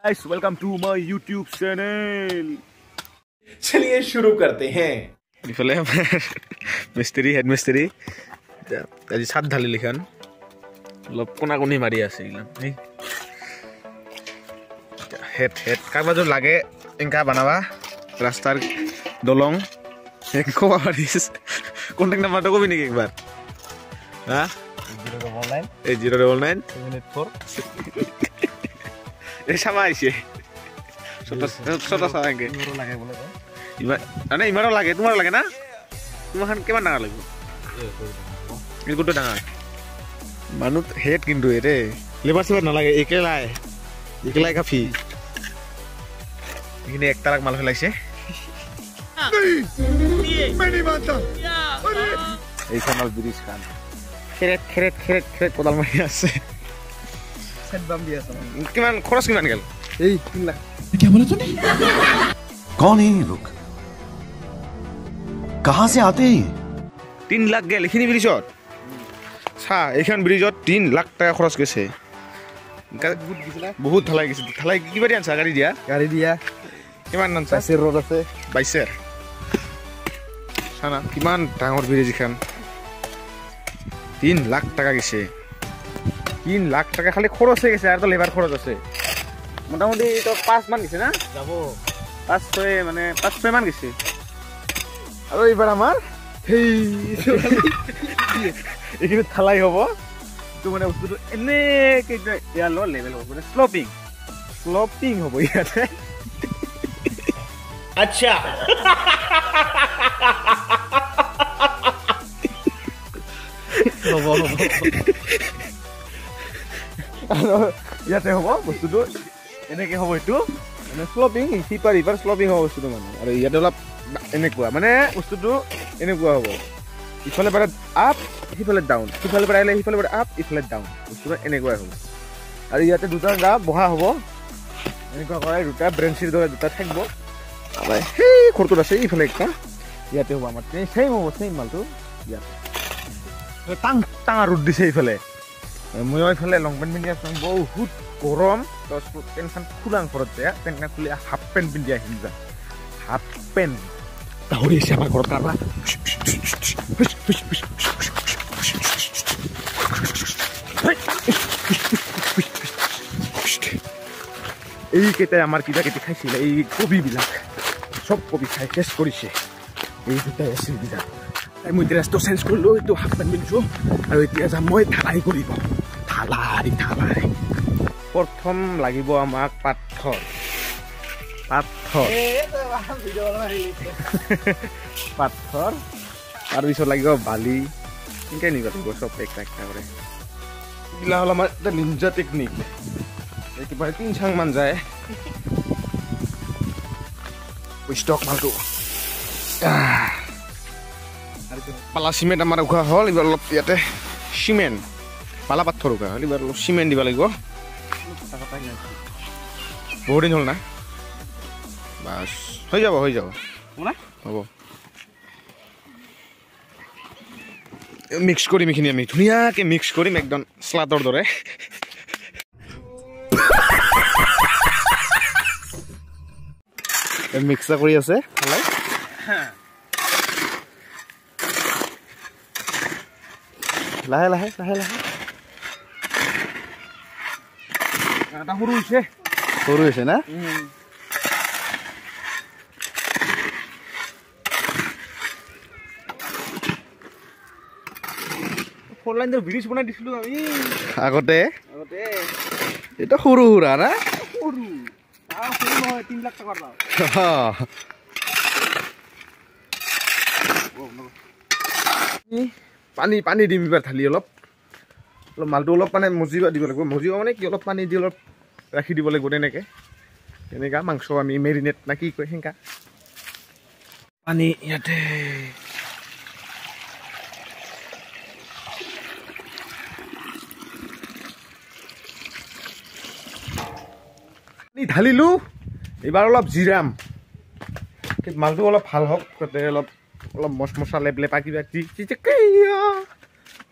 Guys welcome to my YouTube channel. चलिए शुरू करते हैं। इफाले मिस्त्री हेड मिस्त्री আজি সাত ঢালি লিখান অলপ কোনা কোনি মাৰি আছে ইলাম হেড হেড কাগজ লাগে এনকা বানাবা রাস্তার দলং একো মারিস কন্টাক্ট নাম্বারটা কবি নাকি একবার হ্যাঁ 099 এই সামা আইছে ছোট সাঙ্গে ইমারো লাগে বলে ইমা না ইমারো লাগে তোমার লাগে না তোমার কেমন ডাঙা লাগিব এই গুটো ডাঙা মানুহ হেড কিন্তু এরে লেবার সেবার না লাগে একেলাই কাফি এখানে এক তারাক মাল ফেলাইছে এই খানাল ব্রিজ খান খেরেট কোদাল মারি আছে সেটবাম দি আছে কিমান খরচ কিমান গেল এই 3 লাখ क्या बोला तूने कौन है ये लोग कहां से आते हैं 3 লাখ গেল এখানে ব্রিজত ছা এইখান ব্রিজত 3 লাখ টাকা খরচ গেছে বহুত ঢালাই গেছে ঢালাই কিবা দিয়া গাড়ি দিয়া কিমান নাম চাইছে রোড আছে বাইসের ছানা কিমান ডাঙৰ ব্রিজ এখান 3 লাখ টাকা গেছে 3 লাখ টাকা খালি খরচ হয়ে গেছে আর তো লেবার খরচ আছে মোটামুটি তো 5 মান গেছে না যাব 5-6 মানে 5-6 মান গেছে আর এইবার আমার এই এখানে থালাই হবো তো মানে বস্তুটো এনে কেইটা ইয়াৰ ল লেভেল হ'ব মানে স্লোপিং হ'ব ইয়াতে अच्छा ইয়াতে হ'ব বস্তুটো এনেকে হ'ব এটো মানে স্লোপিং সিপাৰ ইপাৰ স্লোপিং হ'ব বস্তুটো মানে আৰু ইয়াতে অলপ এনেকুৱা মানে বস্তুটো এনেকুৱা হ'ব ইফালে পাৰে আপ সিফালে ডাউন সিফালে পাৰে আহিলে সিফালে পাৰে আপ ইফালে ডাউন বস্তুটো এনেকুৱা হ'ব আৰু ইয়াতে দুটা গা বহা হ'ব এনেকুৱা কৰে দুটা ব্ৰেঞ্চিৰ দৰে দুটা থাকিব আমাৰ সেই খৰটোত আছে ইফালে একটা ইয়াতে হ'ব আমাৰ সেম হ'ব সেম মালটো ইয়াতে টাং ৰ'দ দিছে ইফালে মই ইফালে লং পেণ্ট পিন্ধি আছোঁ বহুত গৰম পেণ্টখন খোলাং ঘৰত যায় পেণ্টখন খুলি হাফ পেণ্ট পিন্ধি আহিম যা হাফ পেণ্ট গাহৰি আছে আমাৰ ঘৰত কাৰবা এইকেইটাই আমাৰ কিবা কিবি খাইছিলে এই কবিবিলাক চব কবি খাই টেষ্ট কৰিছে এই দুটাই আছিল বিৰাট মই ড্ৰেছটো চেঞ্জ কৰিলোঁ এইটো হাফ পেণ্ট পিন্ধিছোঁ আৰু এতিয়া যাম মই ঢালাই কৰিব ঢালাই প্ৰথম লাগিব আমাক পাথৰ তাৰপিছত লাগিব বালি এনেকৈ নিব লাগিব চব একটা কৰে এইবিলাক হ'ল আমাৰ এটা নিঞ্জা টেকনিক একেবাৰে 3 চাং মান যায় ষ্টক মালটো পালা চিমেণ্ট আমাৰ উঘা হ'ল এইবাৰ অলপ ইয়াতে চিমেণ্ট পালা পাথৰ উঘা হ'ল এইবাৰ অলপ চিমেণ্ট দিব লাগিব বহুত দিন হ'ল না বাছ হৈ যাব হ'ব মিক্স কৰিম এইখিনি আমি ধুনীয়াকৈ মিক্স কৰিম একদম স্লাডৰ দৰে মিক্সা কৰি আছে লাহে লাহে এটা সৰু হৈছে না ফোৰ লাইন ব্ৰিজ বনাই দিছিলো আমি আগতে এটা সৰু সুৰা না সৰু নহয় 3 লাখ টাকাৰ দাম পানী দিম এবাৰ ঢালি অলপ মালটো অলপ মানে মজিবা দিব লাগিব মজিবা মানে কি অলপ পানী দি অলপ ৰাখি দিব লাগিব তেনেকা মাংস আমি মেৰিনেট না কি কয় সেনেকা পানী ইয়াতে ঢালিলো এইবাৰ অলপ জিৰাম মালটো অলপ ভাল হওক তাতে অলপ মচমচা লেপলেপা কিবা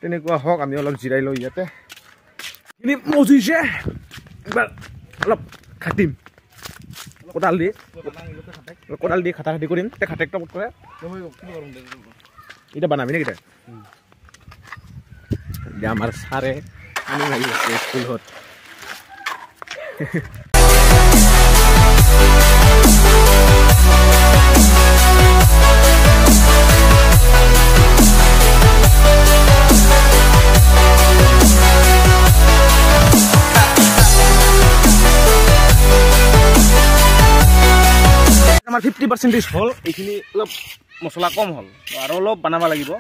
তেনেকুৱা হওক আমি অলপ জিৰাই লওঁ ইয়াতে মজিছে এবাৰ অলপ খাটিম কোদাল দি খাটা খাটি কৰিম তে খাটেকটা পট কৰে এটা বানাবি নেকি এতিয়া আমাৰ ছাৰে আনি লাগি আছে স্কুলত আমাৰ 50% হল এইখিনি অলপ মছলা কম হল আৰু অলপ বানাব লাগিব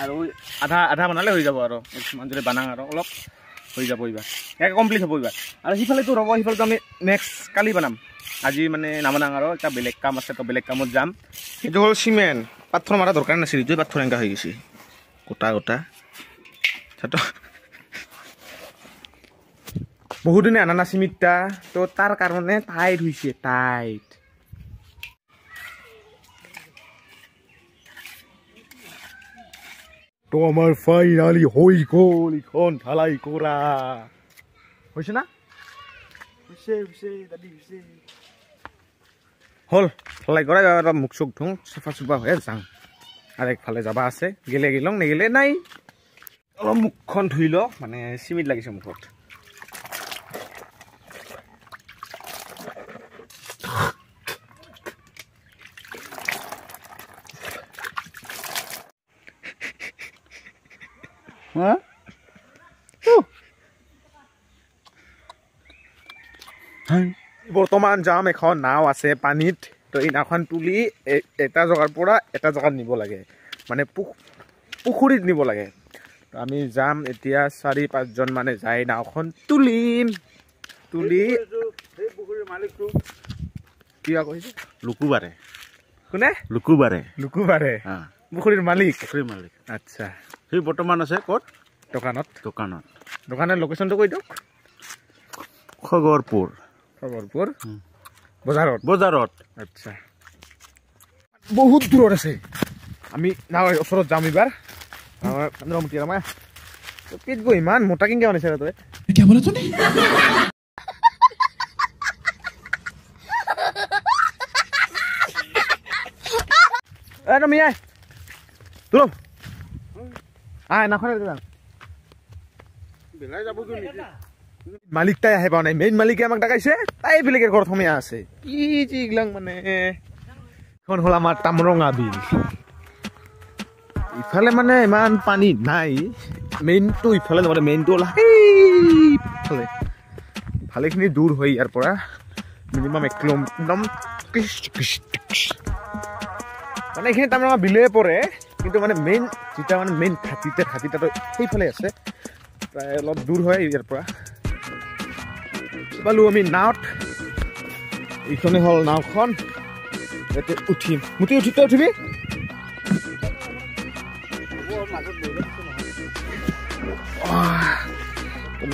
আৰু আধা বনালে হৈ যাব আৰু কিছুমান যদি বানাং আৰু অলপ হৈ যাব এইবাৰ এক কমপ্লিট হ'ব এইবাৰ আৰু সিফালেতো ৰ'ব সিফালেতো আমি নেক্সট কালি বনাম আজি মানে নামানাং আৰু এটা বেলেগ কাম আছে তো বেলেগ কামত যাম সেইটো হ'ল চিমেণ্ট পাথৰ মাৰা দৰকাৰ নাছিল এইটোৱে পাথৰ এনেকা হৈ গৈছে গোটা বহুদিনে আনা নাছিল মিঠা তো তাৰ কাৰণে টাইট হৈছে টাইট তো আমার ফাইনালি হই গল এখন ঢালাই করা হইছে না হইছে দাদি হইছে হল ঢালাই করা আর মুখ চোখ ধুং সাফা সুফা হয়ে যাং আর একফালে যাবা আছে গেলে গেলং নেগেলে নাই অলপ মুখখন ধুই ল মানে চিমিট লাগিছে মুখত বৰ্তমান যাম এখন নাও আছে পানীত তো এই নাওখন তুলি এটা জেগাৰ পৰা এটা জেগাত নিব লাগে মানে পুখুৰীত নিব লাগে তো আমি যাম এতিয়া 4-5 জন মানে যাই নাওখন তুলি এই পুখুৰীৰ মালিকটো কিয়া কৈছে লুকুবাৰে কোনে লুকুবাৰে পুখুৰীৰ মালিক আচ্ছা সেই বৰ্তমান আছে ক'ত দোকানৰ লোকেশ্যনটো কৈ দিয়ক খগৰপুৰ বজাৰত আচ্ছা বহুত দূৰত আছে আমি নাওৰ ওচৰত যাম এইবাৰ পিত গৈ ইমান মোটা কিনকে বনাইছে তই কি বলে তুমি তুমি আয় তুলো আয় নাখনে যাম বেলাই যাব কি মালিক তাই আহে পাও নাই মেইন মালিকে আমাক ডাকাইছে তাই বেলেগের ঘর থমিয়া আছে কি জিগলাং মানে এখন হল আমার তামরঙা বিল ইফালে মানে ইমান পানী নাই মেইনটো ইফালে মানে মেইনটো হল সেইফালে ভালেখিনি দূৰ হৈ ইয়াৰ পৰা মিনিমাম 1 কিলোমিটাৰ মানে এইখিনি তামৰঙা বিলে পৰে কিন্তু মানে মেইন যেটা মানে মেইন ঘাটিটাটো সেইফালে আছে প্ৰায় অলপ দূৰ হয় ইয়াৰ পৰা পালো আমি নাওত এইখনে হল নাওখন ইয়াতে উঠিম উঠিবি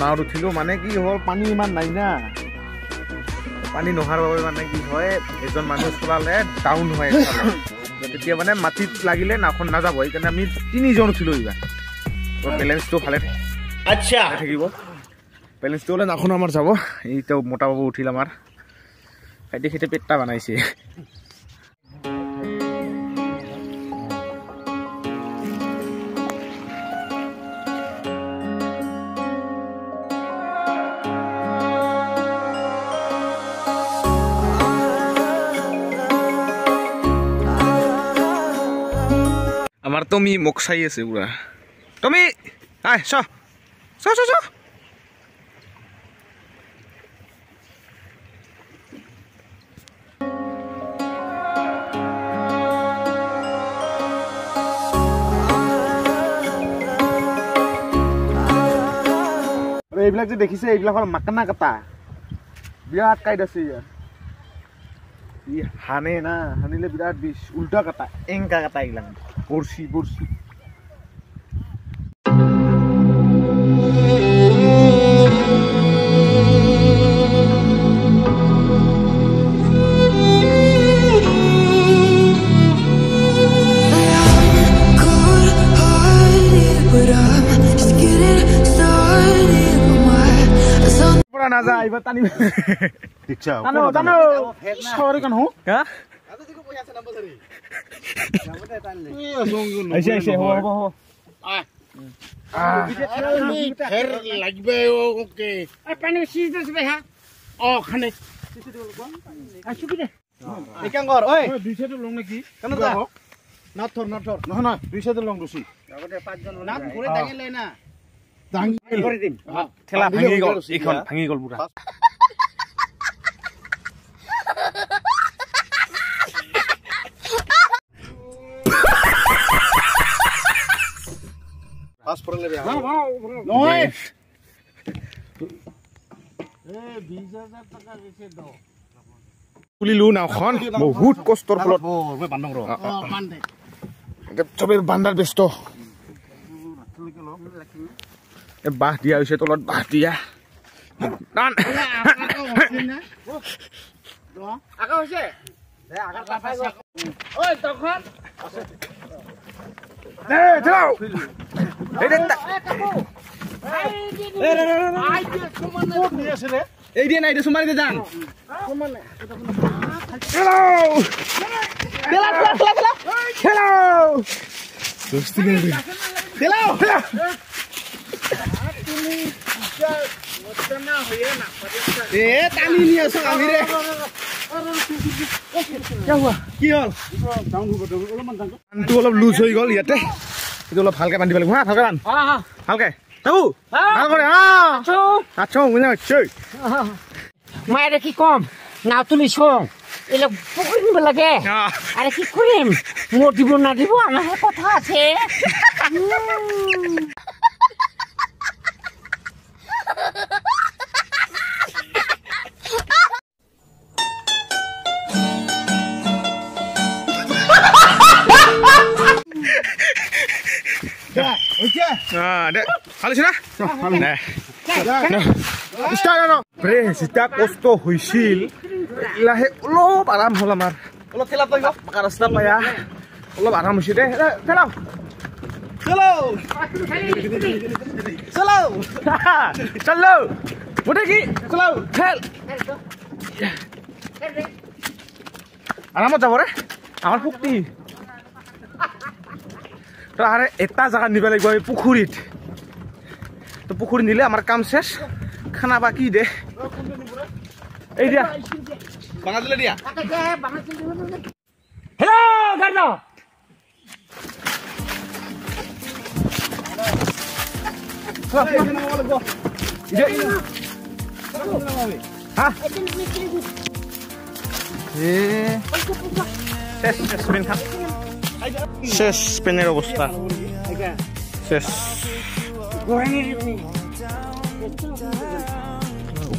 নাওত উঠিলো মানে কি হল পানী ইমান নাই না পানী নোহাৰ বাবে মানে কি হয় এজন মানুহ চলালে ডাউন হয় তেতিয়া মানে মাটিত লাগিলে নাওখন নাযাব সেইকাৰণে আমি 3 জন উঠিলো এইবাৰ বেলেঞ্চটো ভালে আচ্ছা থাকিব বেলেঞ্চটো হলে নাওখন আমাৰ যাব এইটো মোটা বাবু উঠিল আমাৰ খাইতে খেতে পেটটা বানাইছে আমার তুমি মোক চাই আছে পুরা তুমি আয় চ এইবিলাক যে দেখিছে এইবিলাক হল মাকানা কাটা বিৰাট কাইট আছে ইয়াৰ ই হানে না হানিলে বিৰাট বিষ উল্টা কাটা এংকা কাটা এইবিলাক বৰ্ষি না যা এবার টানি পিচ্ছা সবারে কান হো হা আইছে হব ফের লাগবে ওকে পানি সিজ দেবে হ্যাঁ ও খানে আসু কি দে একাঙ্গর ওই দুই সাইডে লং নাকি কেন দা না থর নহয় নহয় দুই সাইডে লং দছি আগতে পাঁচজন না ঘুরে দাঙিলে না দাঙি করে দিন ঠেলা ভাঙি গল এইখন ভাঙি গল পুরা পাস পড়লে রে নহয় এ 20000 টাকা দিছে দাও তুলিলো নাওখন বহুত কষ্টৰ ফলত বান্ধং ৰ বান্ধে চবেই বান্ধাৰ ব্যস্ত বাহ দিয়া হৈছে তলত বাহ দিয়া আগা হৈছে আগা পাই গল ওই তখন দে যাও এই দে এই দিয়ে নাই দে সুমারি দে যান হেলো খেলা খেলা খেলা খেলা দোস্তি করে খেলা খেলা তুমি মতনা হইয়ে না এ টানি নি আছো আমি রে কি হল অলপ লুজ হৈ গল ইয়াতে এটো অলপ ভালকে বান্ধিব লাগিব হা ভালকে বান্ধ ভালকে তাকু ভাল করে আচ্ছা মনে হচ্ছে মায়ের কি কম নাও তুলি সং এলে পুকুর নিব লাগে আরে কি করিম মোট দিব না দিব আমার কথা আছে কষ্ট হৈছিল লাহে অলপ আৰাম হল আমাৰ অলপ ঠেলা পাই পাকা ৰাস্তা পায়া অলপ আৰাম হৈছে দে ঠেলাও চলো চলো চলো ওটা কি চলো ঠেল আৰামত যাব ৰে আমাৰ শক্তি তো আৰে এটা জায়গা নিব লাগিব এই পুখুৰীত তো পুখুৰী নিলে আমাৰ কাম শেষ খানা বাকি দে এই দিয়া বাঙা দিলে দিয়া হ্যালো গার্ডো শেষ পেনের অবস্থা শেষ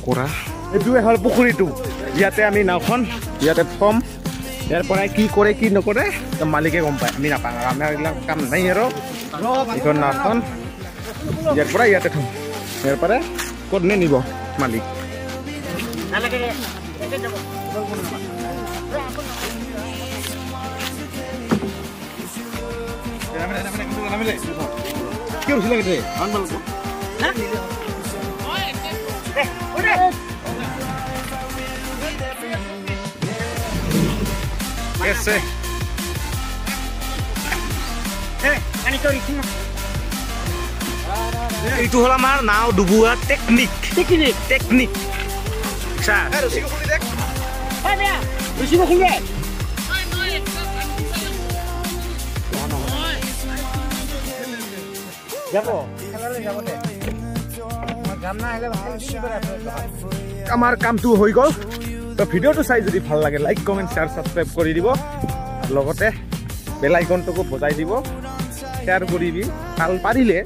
কৰা এইটোৱে হ'ল পুখুৰীটো ইয়াতে আমি নাওখন ইয়াতে থম ইয়াৰ পৰাই কি কৰে কি নকৰে মালিকে গম পায় আমি নাপাওঁ আমাৰ এইবিলাক কাম নাই আৰু এইখন নাওখন ইয়াৰ পৰা ইয়াতে থম ইয়াৰ পৰা ক'ত নে নিব মালিক কি হৈছিল লাগে এইটো হল আমাৰ নাও ডুবোৱা টেকনিক টেকনিক আমাৰ কামটো হৈ গ'ল তো ভিডিঅ'টো চাই যদি ভাল লাগে লাইক কমেণ্ট শ্বেয়াৰ ছাবস্ক্ৰাইব কৰি দিব লগতে বেল আইকনটোকো বজাই দিব শ্বেয়াৰ কৰিবি ভাল পাৰিলে